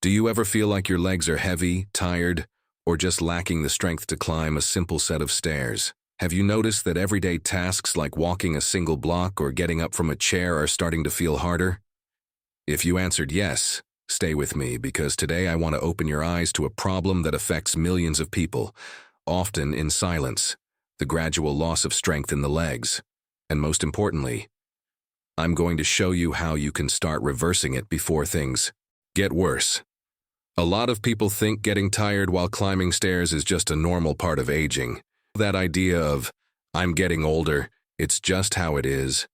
Do you ever feel like your legs are heavy, tired, or just lacking the strength to climb a simple set of stairs? Have you noticed that everyday tasks like walking a single block or getting up from a chair are starting to feel harder? If you answered yes, stay with me because today I want to open your eyes to a problem that affects millions of people, often in silence, the gradual loss of strength in the legs. And most importantly, I'm going to show you how you can start reversing it before things get worse. A lot of people think getting tired while climbing stairs is just a normal part of aging. That idea of, I'm getting older, it's just how it is.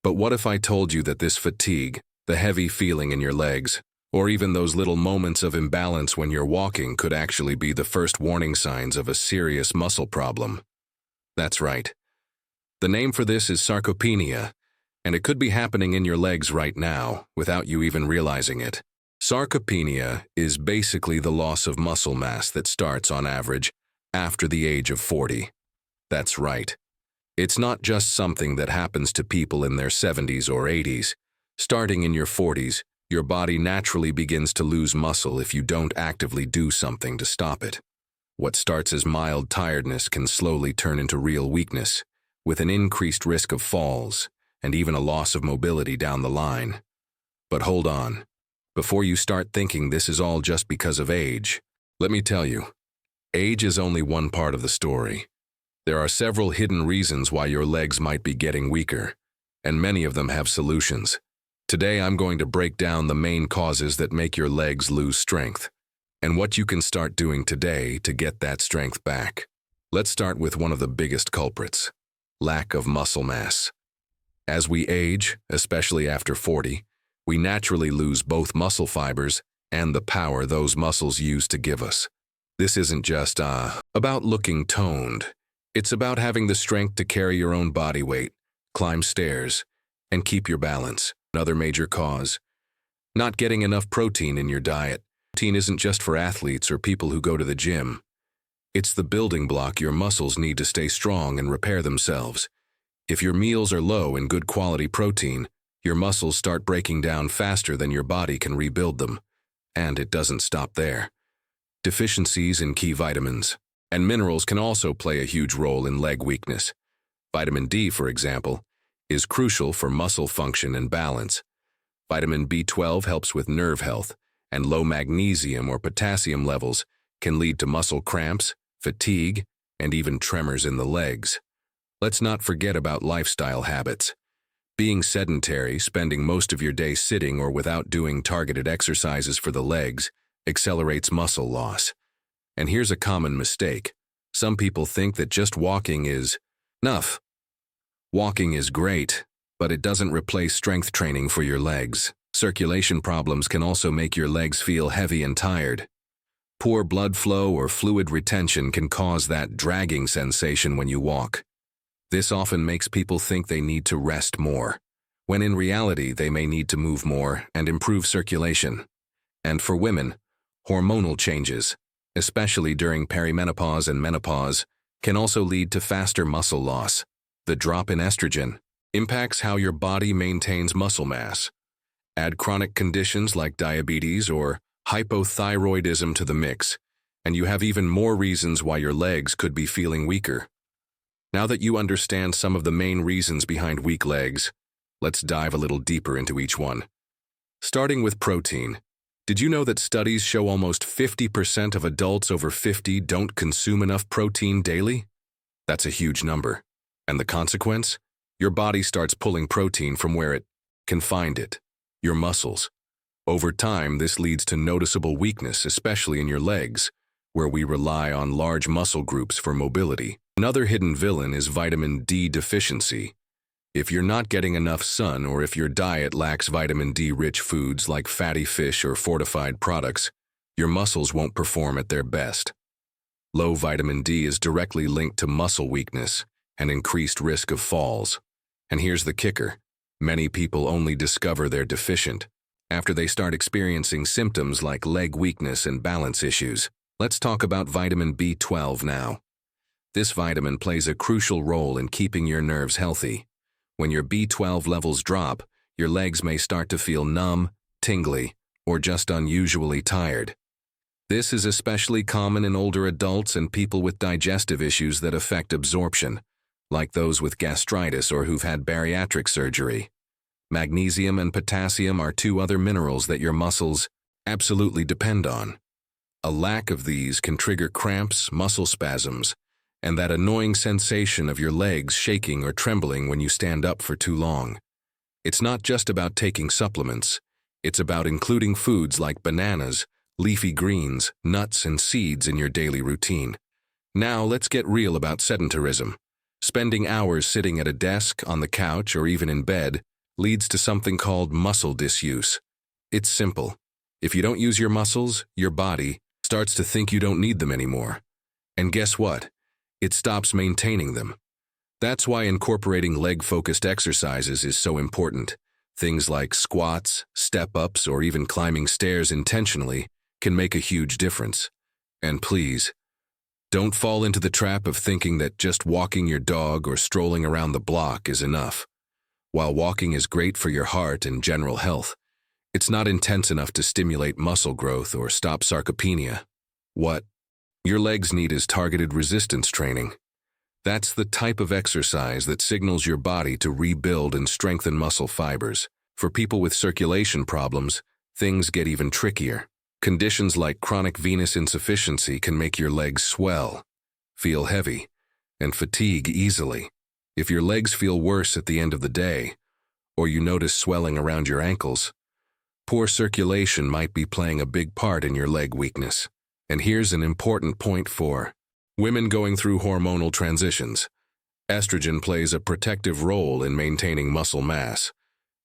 But what if I told you that this fatigue, the heavy feeling in your legs, or even those little moments of imbalance when you're walking could actually be the first warning signs of a serious muscle problem? That's right. The name for this is sarcopenia, and it could be happening in your legs right now without you even realizing it. Sarcopenia is basically the loss of muscle mass that starts, on average, after the age of 40. That's right. It's not just something that happens to people in their 70s or 80s. Starting in your 40s, your body naturally begins to lose muscle if you don't actively do something to stop it. What starts as mild tiredness can slowly turn into real weakness, with an increased risk of falls and even a loss of mobility down the line. But hold on. Before you start thinking this is all just because of age, let me tell you, age is only one part of the story. There are several hidden reasons why your legs might be getting weaker, and many of them have solutions. Today I'm going to break down the main causes that make your legs lose strength, and what you can start doing today to get that strength back. Let's start with one of the biggest culprits: lack of muscle mass. As we age, especially after 40, we naturally lose both muscle fibers and the power those muscles use to give us. This isn't just about looking toned. It's about having the strength to carry your own body weight, climb stairs, and keep your balance. Another major cause: not getting enough protein in your diet. Protein isn't just for athletes or people who go to the gym. It's the building block your muscles need to stay strong and repair themselves. If your meals are low in good quality protein, your muscles start breaking down faster than your body can rebuild them. And it doesn't stop there. Deficiencies in key vitamins and minerals can also play a huge role in leg weakness. Vitamin D, for example, is crucial for muscle function and balance. Vitamin B12 helps with nerve health, and low magnesium or potassium levels can lead to muscle cramps, fatigue, and even tremors in the legs. Let's not forget about lifestyle habits. Being sedentary, spending most of your day sitting or without doing targeted exercises for the legs, accelerates muscle loss. And here's a common mistake. Some people think that just walking is enough. Walking is great, but it doesn't replace strength training for your legs. Circulation problems can also make your legs feel heavy and tired. Poor blood flow or fluid retention can cause that dragging sensation when you walk. This often makes people think they need to rest more, when in reality they may need to move more and improve circulation. And for women, hormonal changes, especially during perimenopause and menopause, can also lead to faster muscle loss. The drop in estrogen impacts how your body maintains muscle mass. Add chronic conditions like diabetes or hypothyroidism to the mix, and you have even more reasons why your legs could be feeling weaker. Now that you understand some of the main reasons behind weak legs, let's dive a little deeper into each one. Starting with protein. Did you know that studies show almost 50% of adults over 50 don't consume enough protein daily? That's a huge number. And the consequence? Your body starts pulling protein from where it can find it, your muscles. Over time, this leads to noticeable weakness, especially in your legs, where we rely on large muscle groups for mobility. Another hidden villain is vitamin D deficiency. If you're not getting enough sun or if your diet lacks vitamin D-rich foods like fatty fish or fortified products, your muscles won't perform at their best. Low vitamin D is directly linked to muscle weakness and increased risk of falls. And here's the kicker: many people only discover they're deficient after they start experiencing symptoms like leg weakness and balance issues. Let's talk about vitamin B12 now. This vitamin plays a crucial role in keeping your nerves healthy. When your B12 levels drop, your legs may start to feel numb, tingly, or just unusually tired. This is especially common in older adults and people with digestive issues that affect absorption, like those with gastritis or who've had bariatric surgery. Magnesium and potassium are two other minerals that your muscles absolutely depend on. A lack of these can trigger cramps, muscle spasms, and that annoying sensation of your legs shaking or trembling when you stand up for too long. It's not just about taking supplements. It's about including foods like bananas, leafy greens, nuts, and seeds in your daily routine. Now let's get real about sedentarism. Spending hours sitting at a desk, on the couch, or even in bed leads to something called muscle disuse. It's simple. If you don't use your muscles, your body starts to think you don't need them anymore. And guess what? It stops maintaining them. That's why incorporating leg-focused exercises is so important. Things like squats, step-ups, or even climbing stairs intentionally can make a huge difference. And please, don't fall into the trap of thinking that just walking your dog or strolling around the block is enough. While walking is great for your heart and general health, it's not intense enough to stimulate muscle growth or stop sarcopenia. What your legs need is targeted resistance training. That's the type of exercise that signals your body to rebuild and strengthen muscle fibers. For people with circulation problems, things get even trickier. Conditions like chronic venous insufficiency can make your legs swell, feel heavy, and fatigue easily. If your legs feel worse at the end of the day, or you notice swelling around your ankles, poor circulation might be playing a big part in your leg weakness. And here's an important point for women going through hormonal transitions. Estrogen plays a protective role in maintaining muscle mass.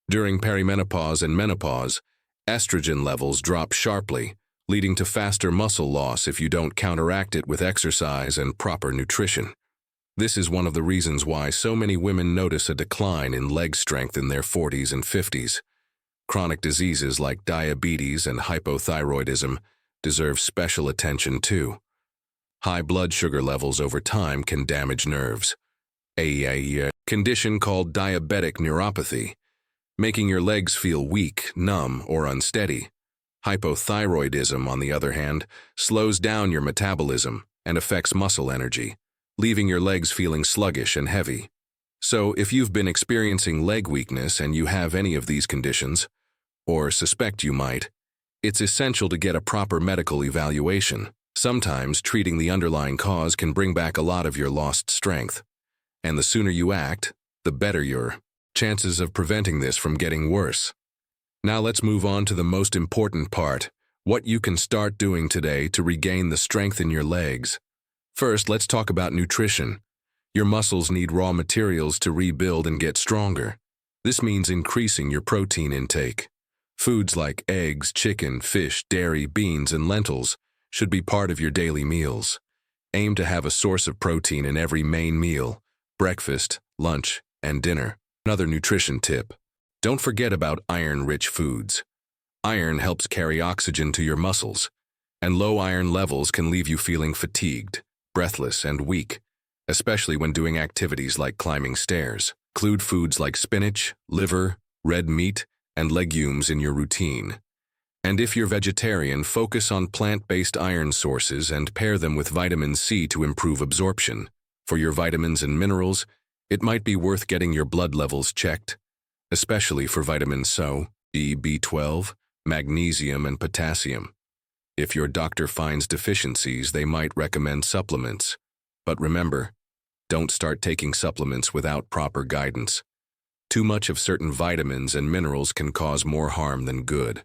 During perimenopause and menopause, estrogen levels drop sharply, leading to faster muscle loss if you don't counteract it with exercise and proper nutrition. This is one of the reasons why so many women notice a decline in leg strength in their 40s and 50s. Chronic diseases like diabetes and hypothyroidism deserve special attention too. High blood sugar levels over time can damage nerves. A condition called diabetic neuropathy, making your legs feel weak, numb, or unsteady. Hypothyroidism, on the other hand, slows down your metabolism and affects muscle energy, leaving your legs feeling sluggish and heavy. So if you've been experiencing leg weakness and you have any of these conditions, or suspect you might, it's essential to get a proper medical evaluation. Sometimes treating the underlying cause can bring back a lot of your lost strength. And the sooner you act, the better your chances of preventing this from getting worse. Now let's move on to the most important part, what you can start doing today to regain the strength in your legs. First, let's talk about nutrition. Your muscles need raw materials to rebuild and get stronger. This means increasing your protein intake. Foods like eggs, chicken, fish, dairy, beans, and lentils should be part of your daily meals. Aim to have a source of protein in every main meal, breakfast, lunch, and dinner. Another nutrition tip: don't forget about iron-rich foods. Iron helps carry oxygen to your muscles, and low iron levels can leave you feeling fatigued, breathless, and weak, especially when doing activities like climbing stairs. Include foods like spinach, liver, red meat, and legumes in your routine. And if you're vegetarian, focus on plant-based iron sources and pair them with vitamin C to improve absorption. For your vitamins and minerals, it might be worth getting your blood levels checked, especially for vitamins D, B12, magnesium, and potassium. If your doctor finds deficiencies, they might recommend supplements. But remember, don't start taking supplements without proper guidance. Too much of certain vitamins and minerals can cause more harm than good.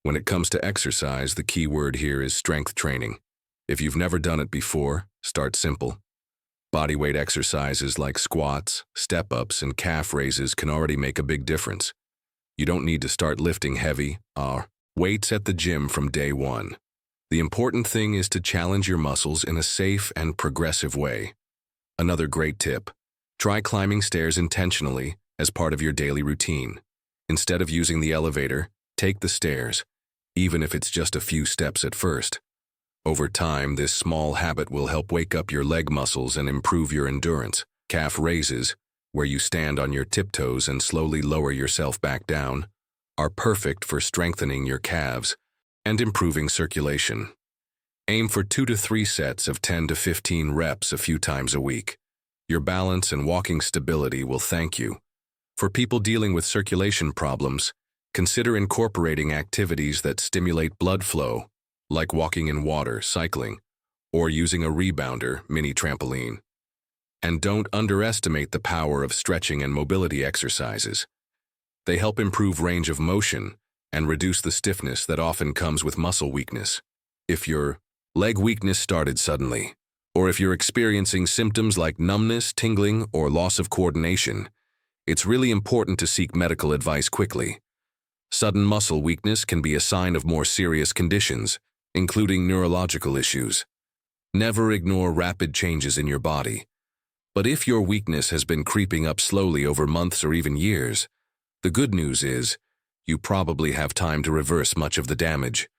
When it comes to exercise, the key word here is strength training. If you've never done it before, start simple. Bodyweight exercises like squats, step-ups, and calf raises can already make a big difference. You don't need to start lifting heavy weights at the gym from day one. The important thing is to challenge your muscles in a safe and progressive way. Another great tip: try climbing stairs intentionally as part of your daily routine. Instead of using the elevator, take the stairs, even if it's just a few steps at first. Over time, this small habit will help wake up your leg muscles and improve your endurance. Calf raises, where you stand on your tiptoes and slowly lower yourself back down, are perfect for strengthening your calves and improving circulation. Aim for 2 to 3 sets of 10 to 15 reps a few times a week. Your balance and walking stability will thank you. For people dealing with circulation problems, consider incorporating activities that stimulate blood flow, like walking in water, cycling, or using a rebounder, mini trampoline. And don't underestimate the power of stretching and mobility exercises. They help improve range of motion and reduce the stiffness that often comes with muscle weakness. If your leg weakness started suddenly, or if you're experiencing symptoms like numbness, tingling, or loss of coordination, it's really important to seek medical advice quickly. Sudden muscle weakness can be a sign of more serious conditions, including neurological issues. Never ignore rapid changes in your body. But if your weakness has been creeping up slowly over months or even years, the good news is you probably have time to reverse much of the damage.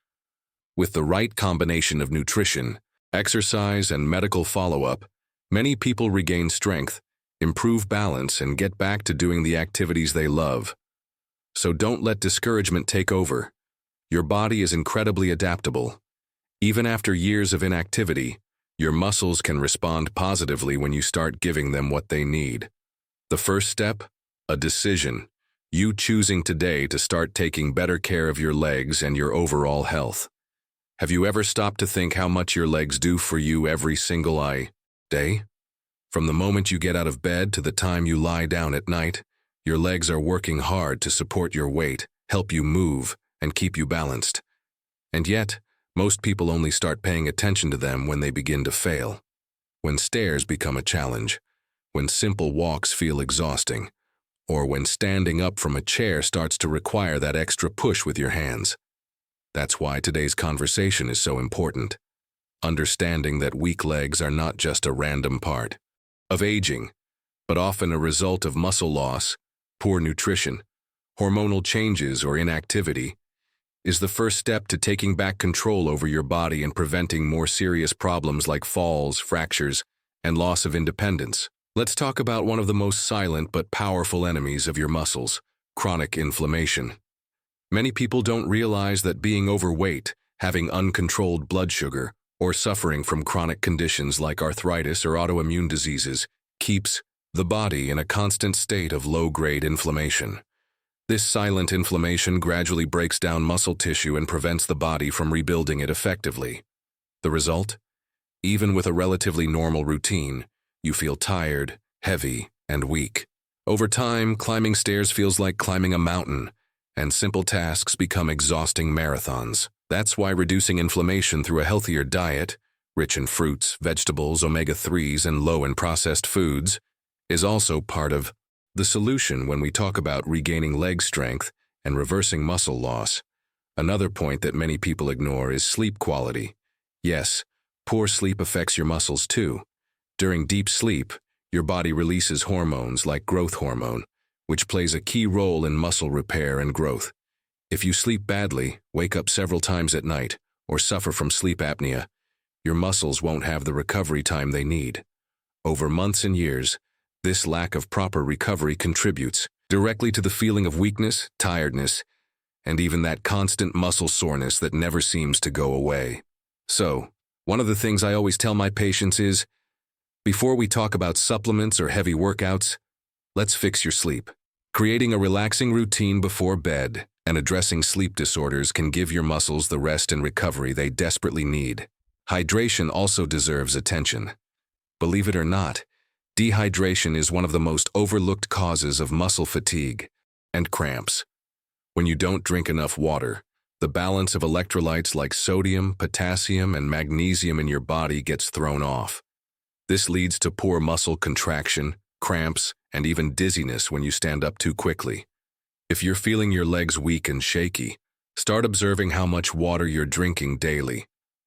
With the right combination of nutrition, exercise, and medical follow-up, many people regain strength, improve balance, and get back to doing the activities they love. So don't let discouragement take over. Your body is incredibly adaptable. Even after years of inactivity, your muscles can respond positively when you start giving them what they need. The first step? A decision. You choosing today to start taking better care of your legs and your overall health. Have you ever stopped to think how much your legs do for you every single day? From the moment you get out of bed to the time you lie down at night, your legs are working hard to support your weight, help you move, and keep you balanced. And yet, most people only start paying attention to them when they begin to fail. When stairs become a challenge, when simple walks feel exhausting, or when standing up from a chair starts to require that extra push with your hands. That's why today's conversation is so important. Understanding that weak legs are not just a random part of aging, but often a result of muscle loss, poor nutrition, hormonal changes, or inactivity, is the first step to taking back control over your body and preventing more serious problems like falls, fractures, and loss of independence. Let's talk about one of the most silent but powerful enemies of your muscles, chronic inflammation. Many people don't realize that being overweight, having uncontrolled blood sugar, or suffering from chronic conditions like arthritis or autoimmune diseases keeps the body in a constant state of low-grade inflammation. This silent inflammation gradually breaks down muscle tissue and prevents the body from rebuilding it effectively. The result? Even with a relatively normal routine, you feel tired, heavy, and weak. Over time, climbing stairs feels like climbing a mountain, and simple tasks become exhausting marathons. That's why reducing inflammation through a healthier diet, rich in fruits, vegetables, omega-3s, and low in processed foods, is also part of the solution when we talk about regaining leg strength and reversing muscle loss. Another point that many people ignore is sleep quality. Yes, poor sleep affects your muscles too. During deep sleep, your body releases hormones like growth hormone, which plays a key role in muscle repair and growth. If you sleep badly, wake up several times at night, or suffer from sleep apnea, your muscles won't have the recovery time they need. Over months and years, this lack of proper recovery contributes directly to the feeling of weakness, tiredness, and even that constant muscle soreness that never seems to go away. So, one of the things I always tell my patients is, before we talk about supplements or heavy workouts, let's fix your sleep. Creating a relaxing routine before bed and addressing sleep disorders can give your muscles the rest and recovery they desperately need. Hydration also deserves attention. Believe it or not, dehydration is one of the most overlooked causes of muscle fatigue and cramps. When you don't drink enough water, the balance of electrolytes like sodium, potassium, and magnesium in your body gets thrown off. This leads to poor muscle contraction, cramps, and even dizziness when you stand up too quickly. If you're feeling your legs weak and shaky, start observing how much water you're drinking daily.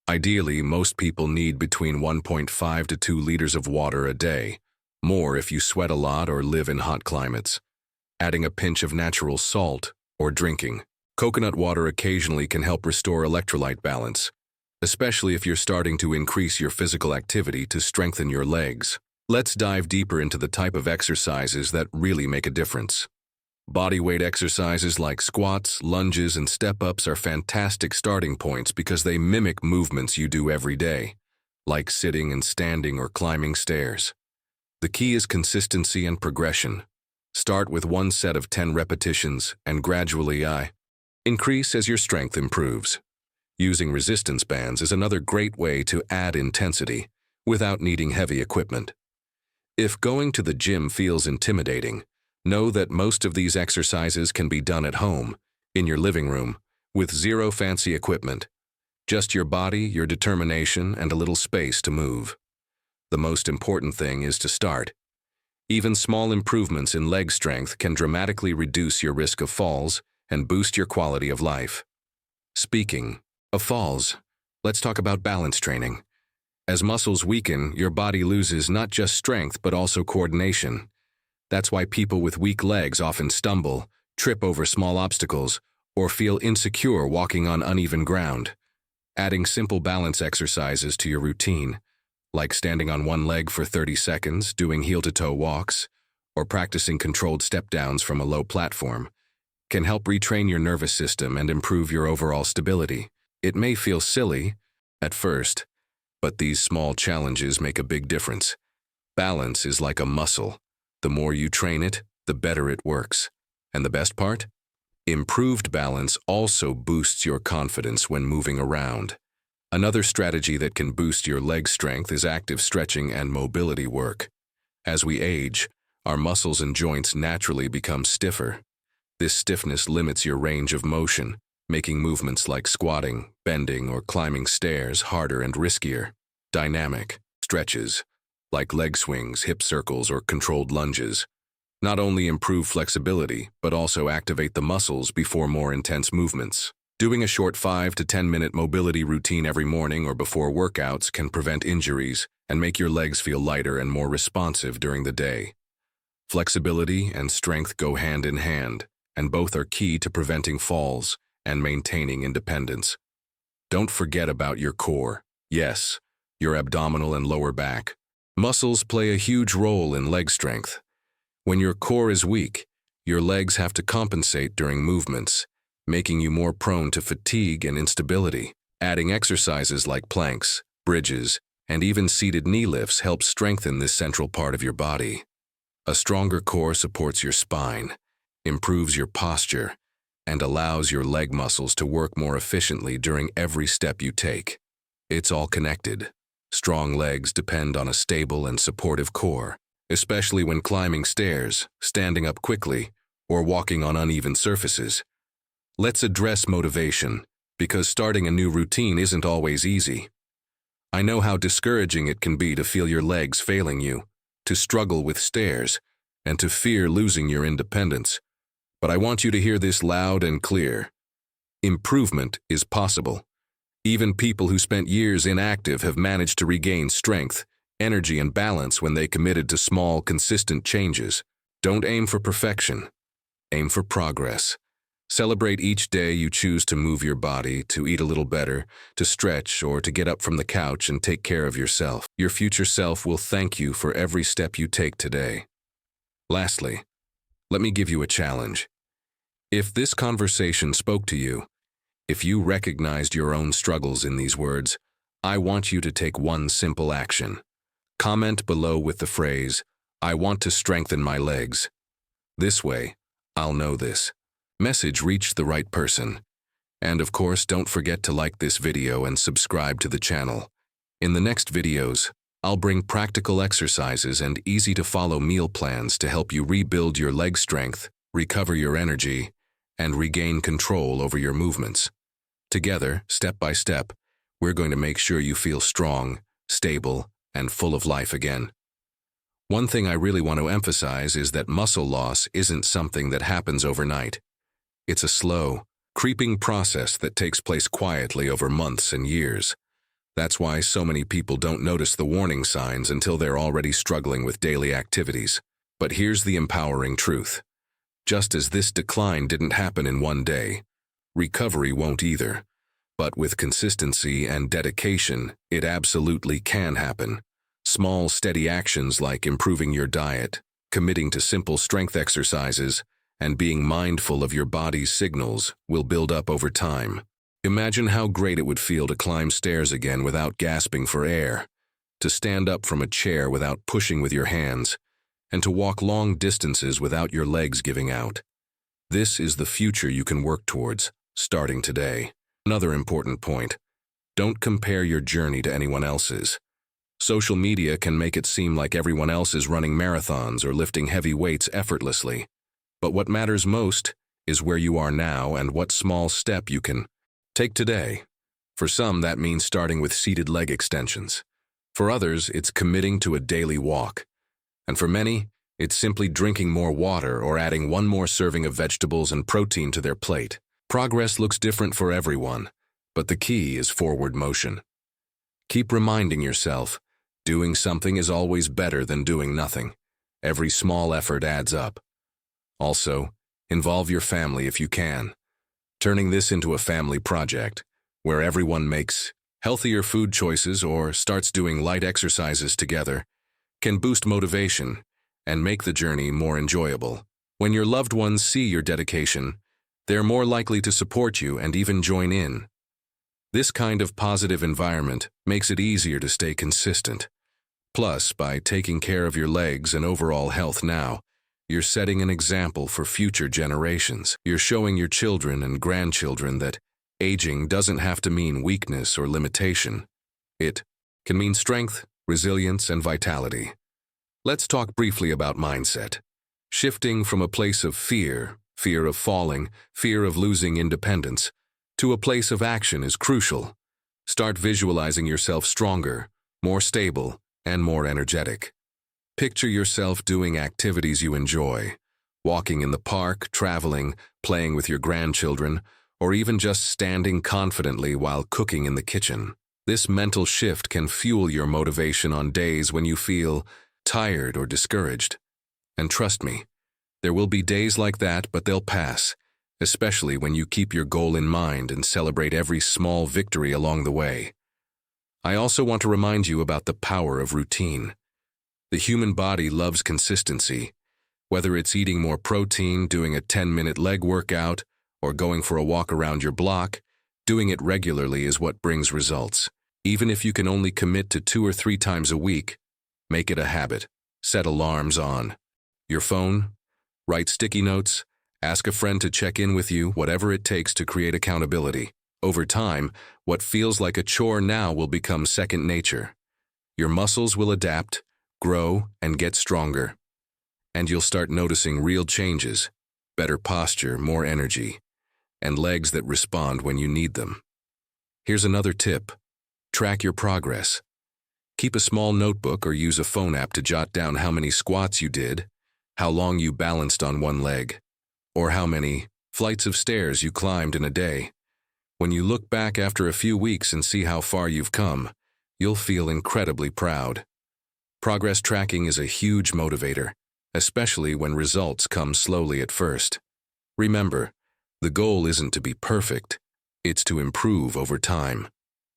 Ideally, most people need between 1.5 to 2 liters of water a day, more if you sweat a lot or live in hot climates. Adding a pinch of natural salt or drinking coconut water occasionally can help restore electrolyte balance, especially if you're starting to increase your physical activity to strengthen your legs. Let's dive deeper into the type of exercises that really make a difference. Bodyweight exercises like squats, lunges, and step-ups are fantastic starting points because they mimic movements you do every day, like sitting and standing or climbing stairs. The key is consistency and progression. Start with one set of 10 repetitions and gradually increase as your strength improves. Using resistance bands is another great way to add intensity without needing heavy equipment. If going to the gym feels intimidating, know that most of these exercises can be done at home, in your living room, with zero fancy equipment. Just your body, your determination, and a little space to move. The most important thing is to start. Even small improvements in leg strength can dramatically reduce your risk of falls and boost your quality of life. Speaking of falls, let's talk about balance training. As muscles weaken, your body loses not just strength but also coordination. That's why people with weak legs often stumble, trip over small obstacles, or feel insecure walking on uneven ground. Adding simple balance exercises to your routine, like standing on one leg for 30 seconds, doing heel-to-toe walks, or practicing controlled step-downs from a low platform, can help retrain your nervous system and improve your overall stability. It may feel silly at first, but these small challenges make a big difference. Balance is like a muscle. The more you train it, the better it works. And the best part? Improved balance also boosts your confidence when moving around. Another strategy that can boost your leg strength is active stretching and mobility work. As we age, our muscles and joints naturally become stiffer. This stiffness limits your range of motion, making movements like squatting, bending, or climbing stairs harder and riskier. Dynamic stretches, like leg swings, hip circles, or controlled lunges, not only improve flexibility, but also activate the muscles before more intense movements. Doing a short 5 to 10-minute mobility routine every morning or before workouts can prevent injuries and make your legs feel lighter and more responsive during the day. Flexibility and strength go hand in hand, and both are key to preventing falls and maintaining independence. Don't forget about your core. Yes, your abdominal and lower back. Muscles play a huge role in leg strength. When your core is weak, your legs have to compensate during movements, making you more prone to fatigue and instability. Adding exercises like planks, bridges, and even seated knee lifts helps strengthen this central part of your body. A stronger core supports your spine, improves your posture, and allows your leg muscles to work more efficiently during every step you take. It's all connected. Strong legs depend on a stable and supportive core, especially when climbing stairs, standing up quickly, or walking on uneven surfaces. Let's address motivation, because starting a new routine isn't always easy. I know how discouraging it can be to feel your legs failing you, to struggle with stairs, and to fear losing your independence. But I want you to hear this loud and clear. Improvement is possible. Even people who spent years inactive have managed to regain strength, energy, and balance when they committed to small, consistent changes. Don't aim for perfection. Aim for progress. Celebrate each day you choose to move your body, to eat a little better, to stretch, or to get up from the couch and take care of yourself. Your future self will thank you for every step you take today. Lastly, let me give you a challenge. If this conversation spoke to you, if you recognized your own struggles in these words, I want you to take one simple action. Comment below with the phrase, I want to strengthen my legs. This way, I'll know this message reached the right person. And of course, don't forget to like this video and subscribe to the channel. In the next videos, I'll bring practical exercises and easy-to-follow meal plans to help you rebuild your leg strength, recover your energy, and regain control over your movements. Together, step by step, we're going to make sure you feel strong, stable, and full of life again. One thing I really want to emphasize is that muscle loss isn't something that happens overnight. It's a slow, creeping process that takes place quietly over months and years. That's why so many people don't notice the warning signs until they're already struggling with daily activities. But here's the empowering truth. Just as this decline didn't happen in one day, recovery won't either. But with consistency and dedication, it absolutely can happen. Small, steady actions like improving your diet, committing to simple strength exercises, and being mindful of your body's signals will build up over time. Imagine how great it would feel to climb stairs again without gasping for air, to stand up from a chair without pushing with your hands, and to walk long distances without your legs giving out. This is the future you can work towards, starting today. Another important point: don't compare your journey to anyone else's. Social media can make it seem like everyone else is running marathons or lifting heavy weights effortlessly. But what matters most is where you are now and what small step you can take today. For some, that means starting with seated leg extensions. For others, it's committing to a daily walk. And for many, it's simply drinking more water or adding one more serving of vegetables and protein to their plate. Progress looks different for everyone, but the key is forward motion. Keep reminding yourself, doing something is always better than doing nothing. Every small effort adds up. Also, involve your family if you can. Turning this into a family project, where everyone makes healthier food choices or starts doing light exercises together, can boost motivation and make the journey more enjoyable. When your loved ones see your dedication, they're more likely to support you and even join in. This kind of positive environment makes it easier to stay consistent. Plus, by taking care of your legs and overall health now, you're setting an example for future generations. You're showing your children and grandchildren that aging doesn't have to mean weakness or limitation. It can mean strength, resilience, and vitality. Let's talk briefly about mindset. Shifting from a place of fear of falling, fear of losing independence, to a place of action is crucial. Start visualizing yourself stronger, more stable, and more energetic. Picture yourself doing activities you enjoy, walking in the park, traveling, playing with your grandchildren, or even just standing confidently while cooking in the kitchen. This mental shift can fuel your motivation on days when you feel tired or discouraged. And trust me, there will be days like that, but they'll pass, especially when you keep your goal in mind and celebrate every small victory along the way. I also want to remind you about the power of routine. The human body loves consistency. Whether it's eating more protein, doing a 10-minute leg workout, or going for a walk around your block, doing it regularly is what brings results. Even if you can only commit to 2 or 3 times a week, make it a habit. Set alarms on your phone, write sticky notes, ask a friend to check in with you, whatever it takes to create accountability. Over time, what feels like a chore now will become second nature. Your muscles will adapt, grow, and get stronger. And you'll start noticing real changes: better posture, more energy, and legs that respond when you need them. Here's another tip: track your progress. Keep a small notebook or use a phone app to jot down how many squats you did, how long you balanced on one leg, or how many flights of stairs you climbed in a day. When you look back after a few weeks and see how far you've come, you'll feel incredibly proud. Progress tracking is a huge motivator, especially when results come slowly at first. Remember, the goal isn't to be perfect, it's to improve over time.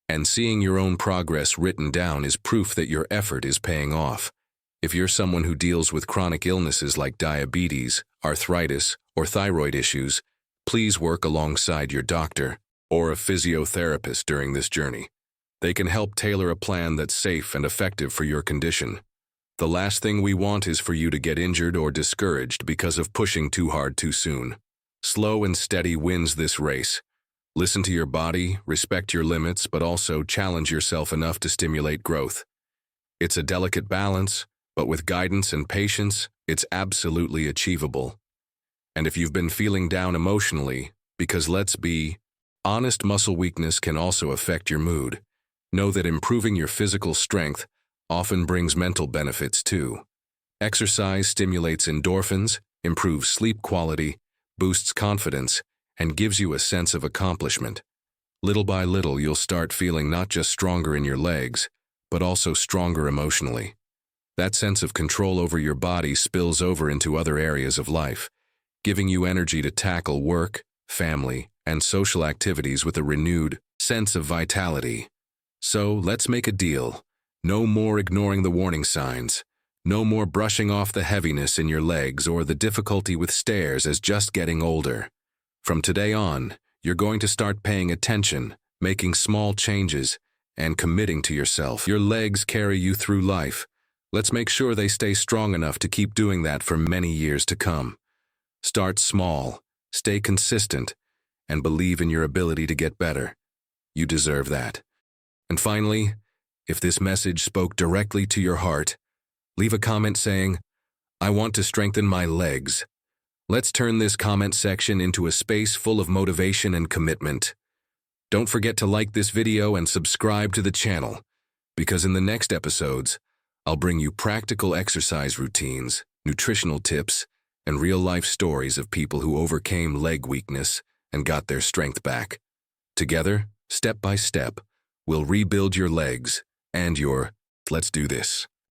And seeing your own progress written down is proof that your effort is paying off. If you're someone who deals with chronic illnesses like diabetes, arthritis, or thyroid issues, please work alongside your doctor or a physiotherapist during this journey. They can help tailor a plan that's safe and effective for your condition. The last thing we want is for you to get injured or discouraged because of pushing too hard too soon. Slow and steady wins this race. Listen to your body, respect your limits, but also challenge yourself enough to stimulate growth. It's a delicate balance, but with guidance and patience, it's absolutely achievable. And if you've been feeling down emotionally, because let's be honest, muscle weakness can also affect your mood, know that improving your physical strength often brings mental benefits too. Exercise stimulates endorphins, improves sleep quality, boosts confidence, and gives you a sense of accomplishment. Little by little, you'll start feeling not just stronger in your legs, but also stronger emotionally. That sense of control over your body spills over into other areas of life, giving you energy to tackle work, family, and social activities with a renewed sense of vitality. So let's make a deal. No more ignoring the warning signs. No more brushing off the heaviness in your legs or the difficulty with stairs as just getting older. From today on, you're going to start paying attention, making small changes, and committing to yourself. Your legs carry you through life. Let's make sure they stay strong enough to keep doing that for many years to come. Start small, stay consistent, and believe in your ability to get better. You deserve that. And finally, if this message spoke directly to your heart, leave a comment saying, "I want to strengthen my legs." Let's turn this comment section into a space full of motivation and commitment. Don't forget to like this video and subscribe to the channel, because in the next episodes, I'll bring you practical exercise routines, nutritional tips, and real-life stories of people who overcame leg weakness and got their strength back. Together, step by step, we'll rebuild your legs and your "Let's do this."